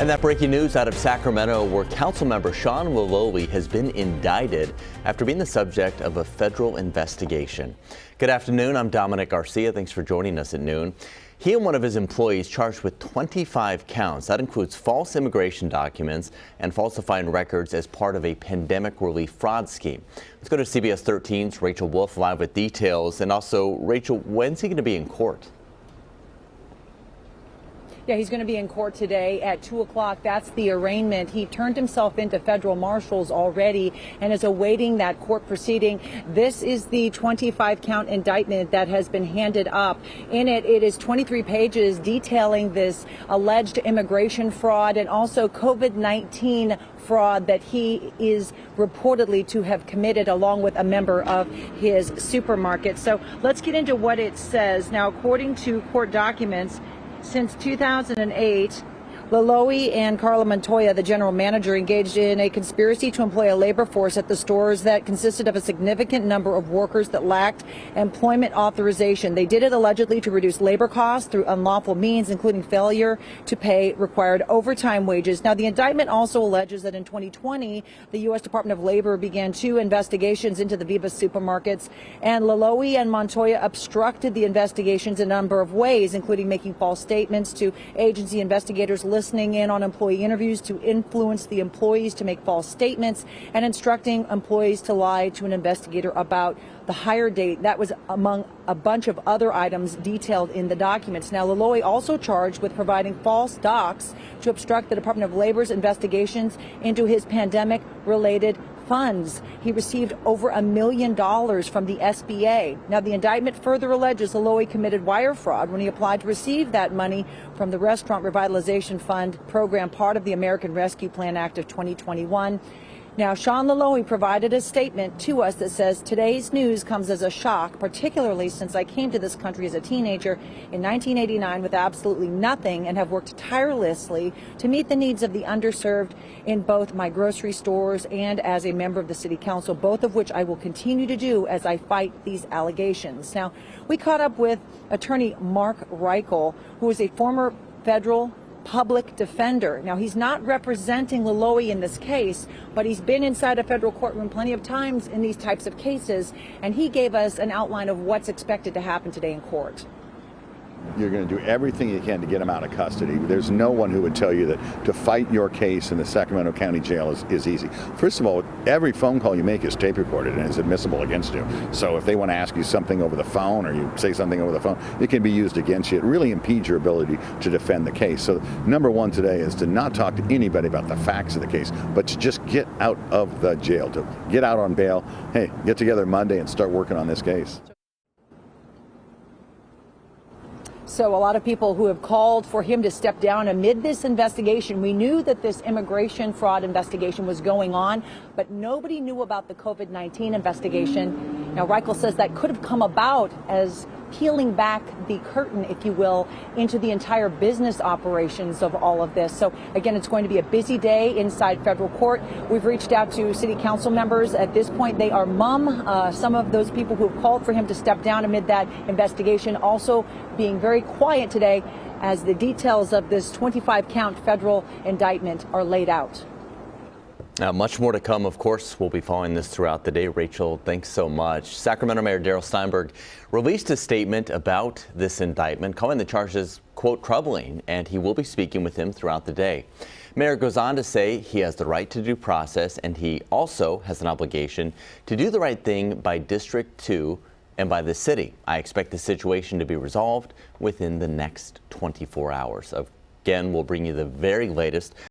And that breaking news out of Sacramento, where Councilmember Sean Loloee has been indicted after being the subject of a federal investigation. Good afternoon, I'm Dominic Garcia. Thanks for joining us at noon. He and one of his employees charged with 25 counts. That includes false immigration documents and falsifying records as part of a pandemic relief fraud scheme. Let's go to CBS 13's Rachel Wolf live with details. And also, Rachel, when's he going to be in court? Yeah, he's going to be in court today at 2 o'clock. That's the arraignment. He turned himself into federal marshals already and is awaiting that court proceeding. This is the 25-count indictment that has been handed up. In it, it is 23 pages detailing this alleged immigration fraud and also COVID-19 fraud that he is reportedly to have committed along with a member of his supermarket. So let's get into what it says. Now, according to court documents, since 2008, Loloee and Carla Montoya, the general manager, engaged in a conspiracy to employ a labor force at the stores that consisted of a significant number of workers that lacked employment authorization. They did it allegedly to reduce labor costs through unlawful means, including failure to pay required overtime wages. Now, the indictment also alleges that in 2020, the U.S. Department of Labor began 2 investigations into the Viva supermarkets, and Loloee and Montoya obstructed the investigations in a number of ways, including making false statements to agency investigators, listening in on employee interviews to influence the employees to make false statements, and instructing employees to lie to an investigator about the hire date. That was among a bunch of other items detailed in the documents. Now, Loloee also charged with providing false docs to obstruct the Department of Labor's investigations into his pandemic-related funds. He received over $1 million from the SBA. Now, the indictment further alleges Loloee committed wire fraud when he applied to receive that money from the Restaurant Revitalization Fund program, part of the American Rescue Plan Act of 2021. Now, Sean Loloee provided a statement to us that says, "Today's news comes as a shock, particularly since I came to this country as a teenager in 1989 with absolutely nothing and have worked tirelessly to meet the needs of the underserved in both my grocery stores and as a member of the city council, both of which I will continue to do as I fight these allegations." Now, we caught up with attorney Mark Reichel, who is a former federal public defender. Now, he's not representing Loloee in this case, but he's been inside a federal courtroom plenty of times in these types of cases, and he gave us an outline of what's expected to happen today in court. You're going to do everything you can to get him out of custody. There's no one who would tell you that to fight your case in the Sacramento County Jail is easy. First of all, every phone call you make is tape recorded and is admissible against you. So if they want to ask you something over the phone or you say something over the phone, it can be used against you. It really impedes your ability to defend the case. So number one today is to not talk to anybody about the facts of the case, but to just get out of the jail, to get out on bail. Hey, get together Monday and start working on this case. So a lot of people who have called for him to step down amid this investigation. We knew that this immigration fraud investigation was going on, but nobody knew about the COVID-19 investigation. Now, Reichel says that could have come about as peeling back the curtain, if you will, into the entire business operations of all of this. So again, it's going to be a busy day inside federal court. We've reached out to city council members. At this point, they are mum. Some of those people who have called for him to step down amid that investigation also being very quiet today as the details of this 25-count federal indictment are laid out. Now, much more to come, of course. We'll be following this throughout the day. Rachel, thanks so much. Sacramento Mayor Darrell Steinberg released a statement about this indictment, calling the charges, quote, troubling, and he will be speaking with him throughout the day. Mayor goes on to say he has the right to due process, and he also has an obligation to do the right thing by District 2 and by the city. I expect the situation to be resolved within the next 24 hours. Again, we'll bring you the very latest